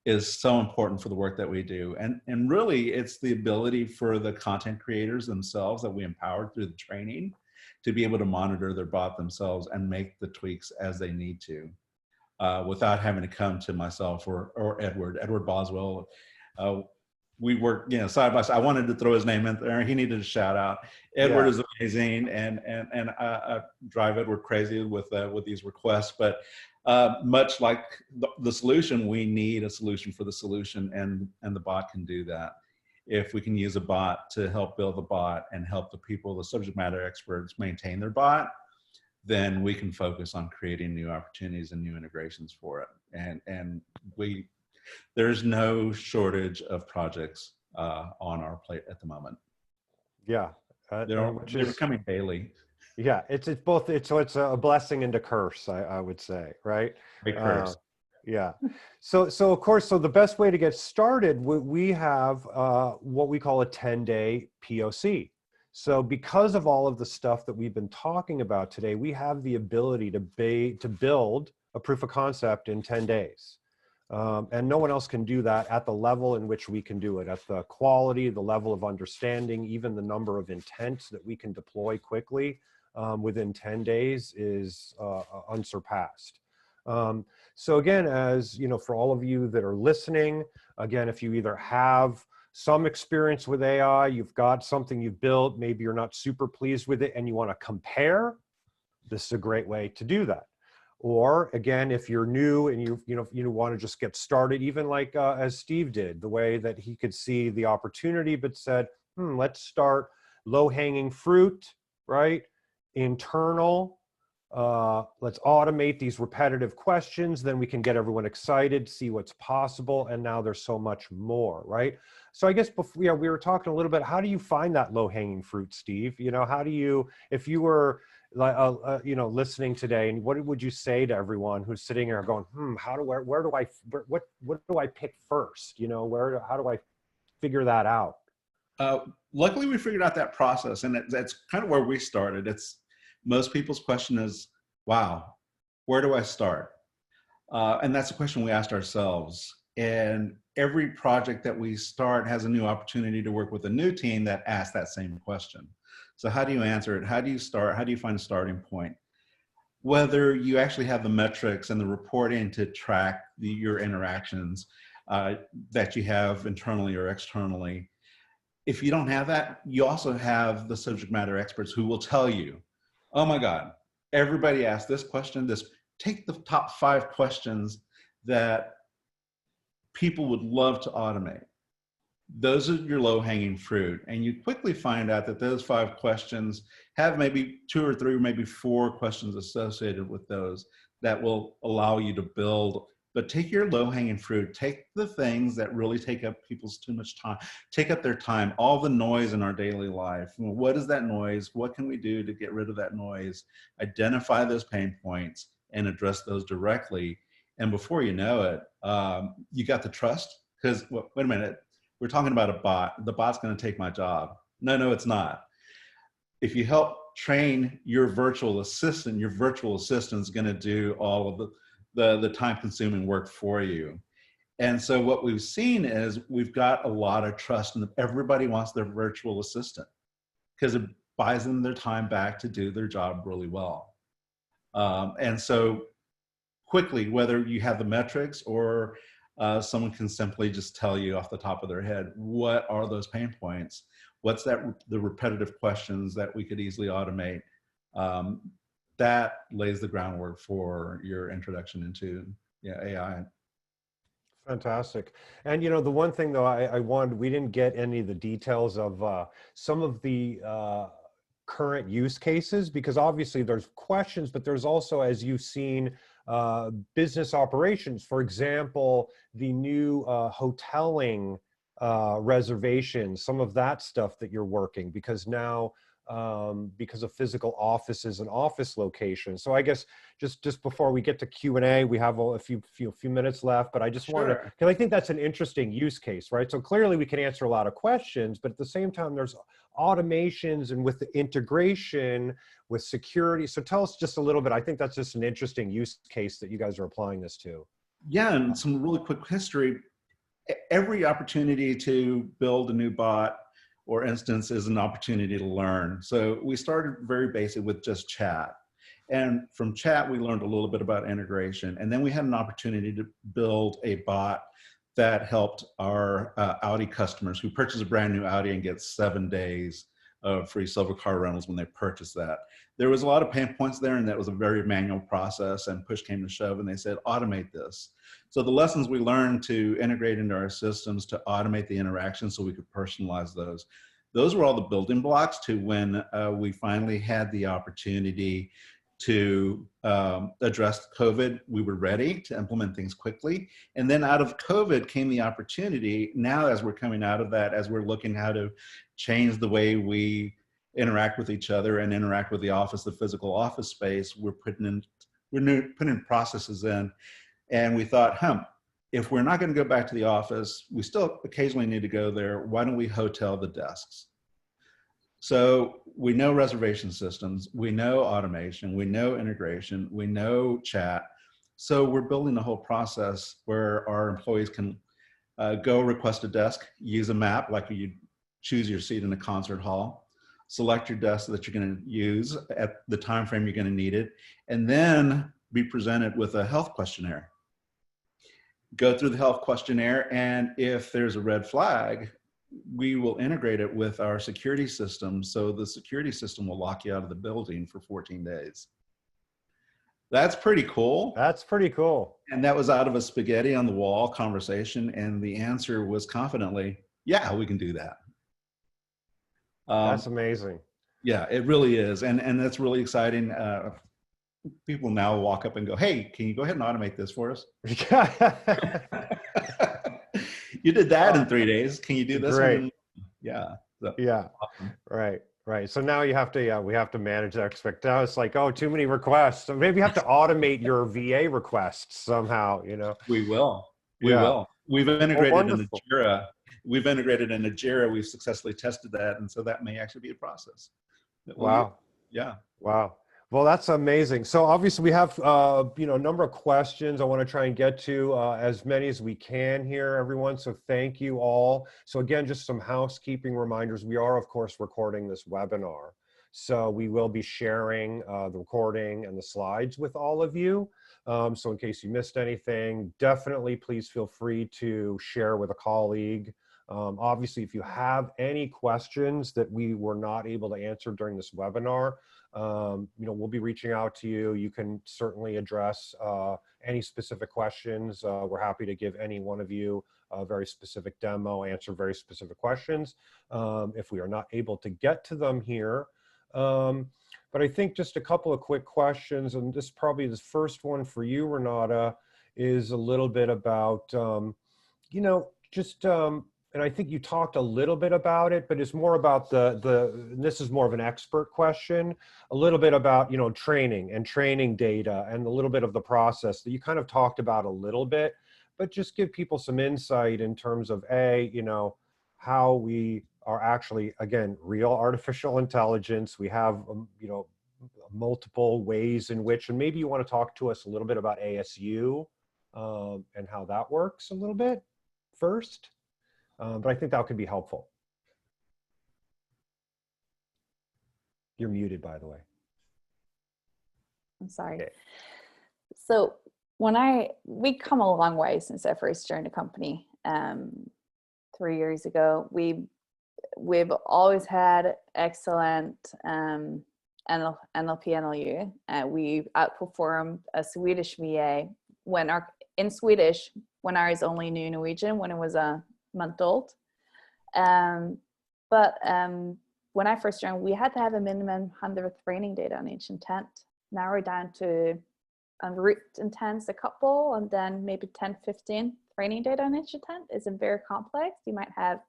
is so important for the work that we do. And really, it's the ability for the content creators themselves that we empowered through the training to be able to monitor their bot themselves and make the tweaks as they need to, without having to come to myself or Edward Boswell. We work, side by side. I wanted to throw his name in there. He needed a shout out. Edward is amazing, and I drive Edward crazy with these requests. But much like the solution, we need a solution for the solution, and the bot can do that. If we can use a bot to help build the bot and help the people, the subject matter experts, maintain their bot, then we can focus on creating new opportunities and new integrations for it. And there's no shortage of projects on our plate at the moment. Yeah, they're becoming daily. Yeah, it's both. It's a blessing and a curse, I would say, right? A curse. Yeah. So of course, the best way to get started, we have what we call a 10-day POC. So because of all of the stuff that we've been talking about today, we have the ability to build a proof of concept in 10 days. And no one else can do that at the level in which we can do it, at the quality, the level of understanding, even the number of intents that we can deploy quickly within 10 days is unsurpassed. So again, as you know, for all of you that are listening, again, if you either have some experience with AI, you've got something you've built, maybe you're not super pleased with it and you want to compare, this is a great way to do that. Or again, if you're new and you want to just get started, even like as Steve did, the way that he could see the opportunity, but said, let's start low-hanging fruit, right? Internal. Let's automate these repetitive questions. Then we can get everyone excited, see what's possible. And now there's so much more, right? So I guess before, we were talking a little bit, how do you find that low-hanging fruit, Steve? How do you, if you were listening today, and what would you say to everyone who's sitting here going, what do I pick first? How do I figure that out? Luckily, we figured out that process, and that's kind of where we started. Most people's question is, wow, where do I start? And that's a question we asked ourselves. And every project that we start has a new opportunity to work with a new team that asks that same question. So how do you answer it? How do you start? How do you find a starting point? Whether you actually have the metrics and the reporting to track your interactions that you have internally or externally. If you don't have that, you also have the subject matter experts who will tell you, oh my God, everybody asked this question. Take the top 5 questions that people would love to automate. Those are your low-hanging fruit. And you quickly find out that those 5 questions have maybe 2 or 3, maybe 4 questions associated with those that will allow you to build. But take your low-hanging fruit, take the things that really take up people's too much time, take up their time, all the noise in our daily life. What is that noise? What can we do to get rid of that noise? Identify those pain points and address those directly. And before you know it, you got the trust. Because, wait a minute, we're talking about a bot. The bot's going to take my job. No, it's not. If you help train your virtual assistant is going to do all of the time-consuming work for you. And so what we've seen is we've got a lot of trust, and everybody wants their virtual assistant because it buys them their time back to do their job really well. And so quickly, whether you have the metrics or someone can simply just tell you off the top of their head, what are those pain points? What's the repetitive questions that we could easily automate? That lays the groundwork for your introduction into AI. Fantastic. And the one thing though, we didn't get any of the details of some of the current use cases, because obviously there's questions, but there's also, as you've seen, business operations. For example, the new hoteling reservations, some of that stuff that you're working, because now because of physical offices and office locations. So I guess just before we get to Q&A, we have a few minutes left, but I just wanted to, Sure. because I think that's an interesting use case, right? So clearly we can answer a lot of questions, but at the same time, there's automations and with the integration with security. So tell us just a little bit. I think that's just an interesting use case that you guys are applying this to. Yeah, and some really quick history. Every opportunity to build a new bot or instance is an opportunity to learn. So we started very basic with just chat. And from chat, we learned a little bit about integration. And then we had an opportunity to build a bot that helped our Audi customers who purchase a brand new Audi and get 7 days of free silver car rentals when they purchase that. There was a lot of pain points there, and that was a very manual process, and push came to shove, and they said, automate this. So the lessons we learned to integrate into our systems to automate the interaction so we could personalize those were all the building blocks to when we finally had the opportunity to address COVID. We were ready to implement things quickly. And then out of COVID came the opportunity. Now, as we're coming out of that, as we're looking how to change the way we interact with each other and interact with the office, the physical office space, we're putting processes in. And we thought, if we're not going to go back to the office, we still occasionally need to go there. Why don't we hotel the desks? So we know reservation systems, we know automation, we know integration, we know chat. So we're building a whole process where our employees can go request a desk, use a map like you choose your seat in a concert hall, select your desk that you're going to use at the time frame you're going to need it, and then be presented with a health questionnaire. Go through the health questionnaire, and if there's a red flag, we will integrate it with our security system. So the security system will lock you out of the building for 14 days. That's pretty cool. That's pretty cool. And that was out of a spaghetti on the wall conversation. And the answer was confidently, yeah, we can do that. That's amazing. Yeah, it really is. And that's really exciting. People now walk up and go, hey, can you go ahead and automate this for us? You did that in 3 days. Can you do this? Great. Yeah. So, yeah. Awesome. Right. So now you have to, we have to manage that expect. Now it's like, oh, too many requests. So maybe you have to automate your VA requests somehow, We will. We will. We've integrated in Jira. We've successfully tested that. And so that may actually be a process. Wow. Yeah. Wow. Well, that's amazing. So obviously we have, a number of questions I want to try and get to as many as we can here, everyone. So thank you all. So again, just some housekeeping reminders. We are, of course, recording this webinar. So we will be sharing the recording and the slides with all of you. So in case you missed anything, definitely please feel free to share with a colleague. Obviously, if you have any questions that we were not able to answer during this webinar, we'll be reaching out to you. You can certainly address any specific questions. We're happy to give any one of you a very specific demo, answer very specific questions if we are not able to get to them here. But I think just a couple of quick questions, and this probably the first one for you, Renata, is a little bit about, and I think you talked a little bit about it, but it's more about this is more of an expert question, a little bit about, training and training data and a little bit of the process that you kind of talked about a little bit, but just give people some insight in terms of how we are actually, again, real artificial intelligence. We have, multiple ways in which, and maybe you want to talk to us a little bit about ASU and how that works a little bit first. But I think that could be helpful. You're muted, by the way. I'm sorry. Okay. So we come a long way since I first joined the company 3 years ago. We've always had excellent NLP, NLU. We outperformed a Swedish VA in Swedish when I was only knew Norwegian when it was a month old. But when I first joined, we had to have a minimum 100 training data on each intent. Now we're down to root intents a couple, and then maybe 10, 15 training data on each intent isn't very complex. You might have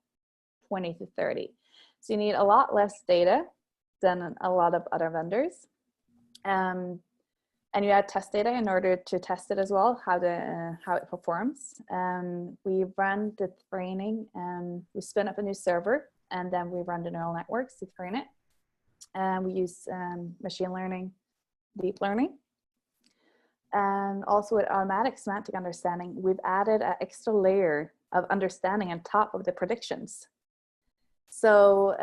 20 to 30. So you need a lot less data than a lot of other vendors. And you add test data in order to test it as well, how it performs. We run the training, we spin up a new server, and then we run the neural networks to train it. And we use machine learning, deep learning. And also with automatic semantic understanding, we've added an extra layer of understanding on top of the predictions. So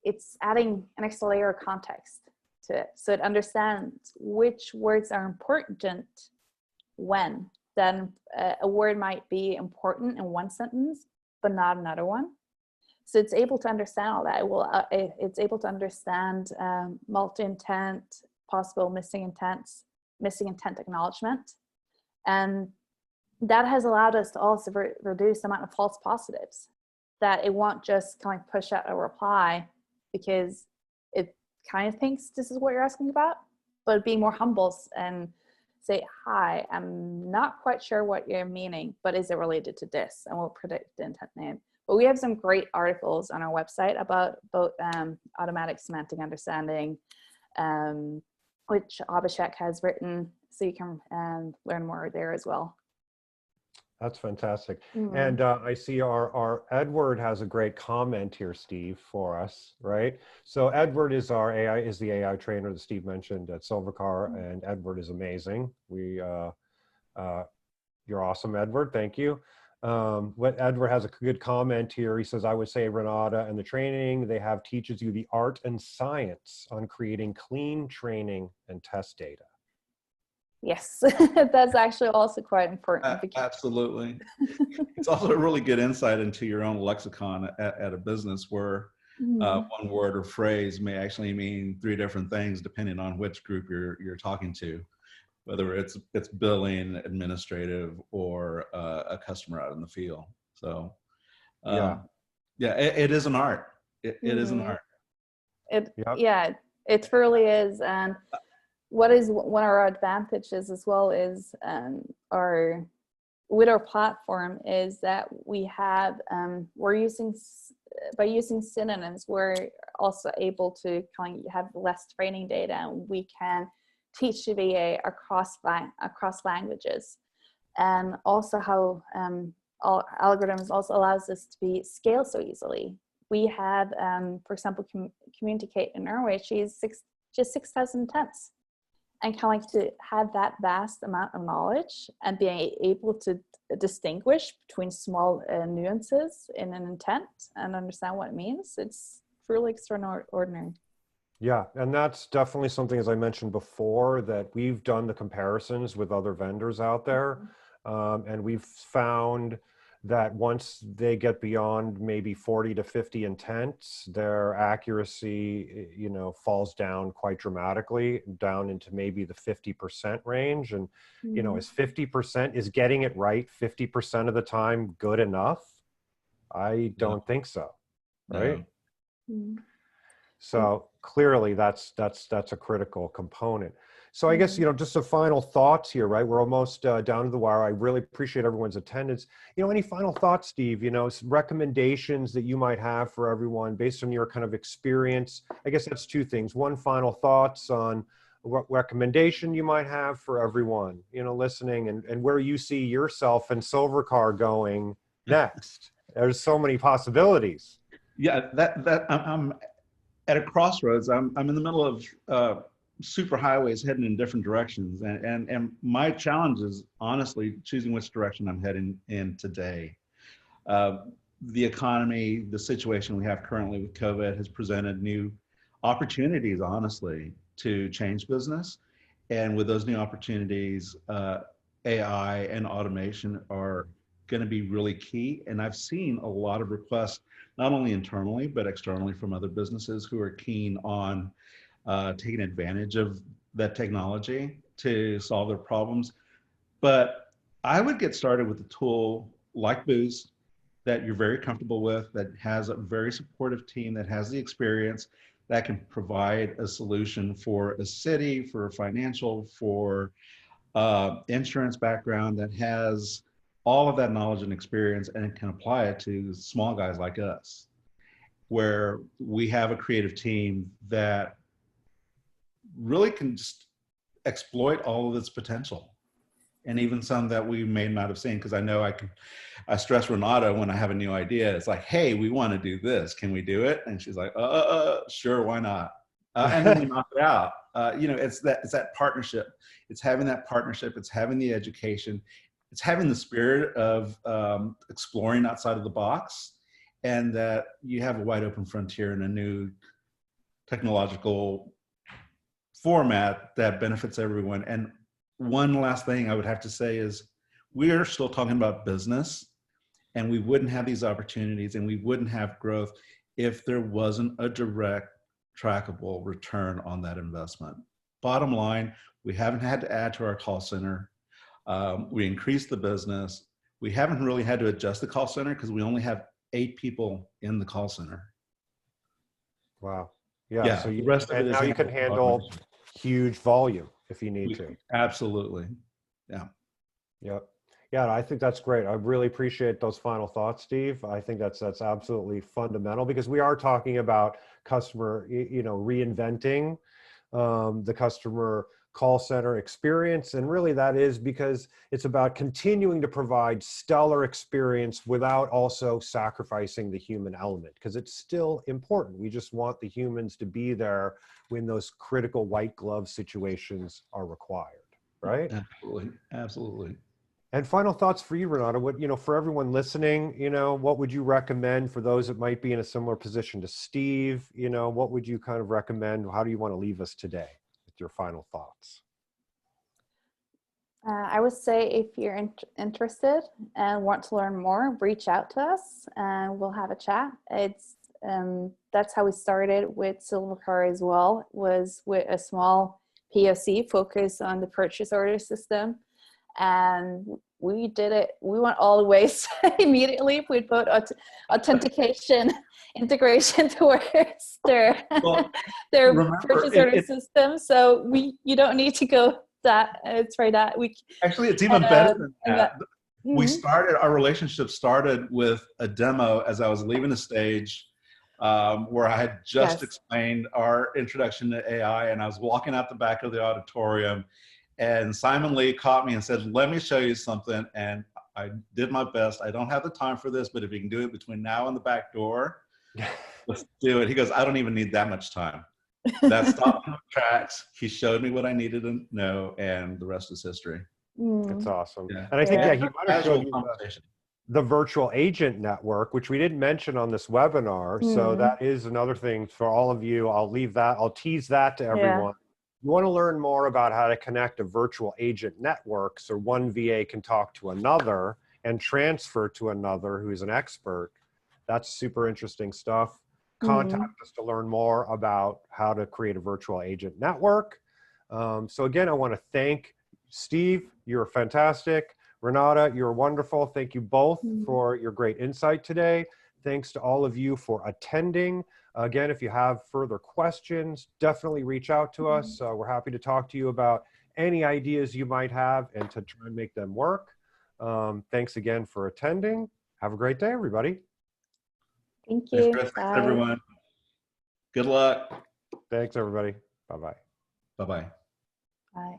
it's adding an extra layer of context to it. So it understands which words are important when. Then a word might be important in one sentence, but not another one. So it's able to understand all that. It's able to understand multi-intent, possible missing intent acknowledgement. And that has allowed us to also reduce the amount of false positives, that it won't just kind of push out a reply because it kind of thinks this is what you're asking about, but being more humble and say, hi, I'm not quite sure what you're meaning, but is it related to this? And we'll predict the intent name. But we have some great articles on our website about both automatic semantic understanding, which Abhishek has written, so you can learn more there as well. That's fantastic. And I see our Edward has a great comment here, Steve, for us, right? So Edward is the AI trainer that Steve mentioned at Silvercar, and Edward is amazing. You're awesome, Edward. Thank you. What Edward has a good comment here. He says, I would say Renata and the training they have teaches you the art and science on creating clean training and test data. Yes, that's actually also quite important. Absolutely. It's also a really good insight into your own lexicon at a business where one word or phrase may actually mean 3 different things depending on which group you're talking to, whether it's billing, administrative, or a customer out in the field. So it is an art. It is an art. It truly is. And what is one of our advantages as well is with our platform is that we have by using synonyms, we're also able to kind of have less training data, and we can teach the VA across languages. And also how algorithms also allows us to be scaled so easily. We have, for example, Communicate in Norway, she's just 6,000 intents. And kind of like to have that vast amount of knowledge and being able to distinguish between small nuances in an intent and understand what it means, it's truly extraordinary. Yeah, and that's definitely something, as I mentioned before, that we've done the comparisons with other vendors out there. And we've found that once they get beyond maybe 40 to 50 intents, their accuracy, falls down quite dramatically, down into maybe the 50% range. And, is 50%, is getting it right 50% of the time good enough? I don't think so, right? So clearly that's a critical component. So I guess, just some final thoughts here, right? We're almost down to the wire. I really appreciate everyone's attendance. Any final thoughts, Steve, some recommendations that you might have for everyone based on your kind of experience? I guess that's 2 things. One, final thoughts on what recommendation you might have for everyone, listening, and where you see yourself and Silvercar going next. There's so many possibilities. Yeah, I'm at a crossroads. I'm in the middle of super highways heading in different directions, and my challenge is honestly choosing which direction I'm heading in today. The economy, the situation we have currently with COVID has presented new opportunities, honestly, to change business. And with those new opportunities, AI and automation are going to be really key. And I've seen a lot of requests, not only internally, but externally from other businesses who are keen on taking advantage of that technology to solve their problems. But I would get started with a tool like Boost that you're very comfortable with, that has a very supportive team, that has the experience, that can provide a solution for a city, for a financial, for insurance background, that has all of that knowledge and experience and can apply it to small guys like us, where we have a creative team that really can just exploit all of its potential. And even some that we may not have seen, because I know I stress Renata when I have a new idea. It's like, hey, we want to do this. Can we do it? And she's like, sure, why not? And then we knock it out. It's that partnership. It's having that partnership. It's having the education. It's having the spirit of exploring outside of the box, and that you have a wide open frontier and a new technological format that benefits everyone. And one last thing I would have to say is we are still talking about business, and we wouldn't have these opportunities and we wouldn't have growth if there wasn't a direct trackable return on that investment. Bottom line, we haven't had to add to our call center. We increased the business. We haven't really had to adjust the call center because we only have 8 people in the call center. Wow. Yeah. So the rest of it now you can handle huge volume if you need to. Absolutely. Yeah. Yep. Yeah, I think that's great. I really appreciate those final thoughts, Steve. I think that's absolutely fundamental, because we are talking about customer, reinventing the customer call center experience. And really that is because it's about continuing to provide stellar experience without also sacrificing the human element, because it's still important. We just want the humans to be there when those critical white glove situations are required, right? Absolutely. Absolutely. And final thoughts for you, Renata. What, for everyone listening, what would you recommend for those that might be in a similar position to Steve? What would you kind of recommend? How do you want to leave us today with your final thoughts? I would say if you're interested and want to learn more, reach out to us and we'll have a chat. That's how we started with Silvercar as well, was with a small POC focused on the purchase order system. And we did it. We went all the ways immediately. We put authentication integration towards their purchase order system. So you don't need to go that. It's right that we actually it's even better than that. Mm-hmm. Our relationship started with a demo as I was leaving the stage, where I had just explained our introduction to AI, and I was walking out the back of the auditorium. And Simon Lee caught me and said, let me show you something. And I did my best. I don't have the time for this, but if you can do it between now and the back door, let's do it. He goes, I don't even need that much time. That stopped in the tracks. He showed me what I needed to know, and the rest is history. That's awesome. Yeah. And I think, he might have showed you the virtual agent network, which we didn't mention on this webinar. So that is another thing for all of you. I'll tease that to everyone. You want to learn more about how to connect a virtual agent network so one VA can talk to another and transfer to another who is an expert. That's super interesting stuff. Contact us to learn more about how to create a virtual agent network. So again, I want to thank Steve. You're fantastic. Renata, you're wonderful. Thank you both for your great insight today. Thanks to all of you for attending. Again, if you have further questions, definitely reach out to us. We're happy to talk to you about any ideas you might have and to try and make them work. Thanks again for attending. Have a great day, everybody. Thank you. Thanks, everyone. Good luck. Thanks, everybody. Bye-bye. Bye-bye. Bye.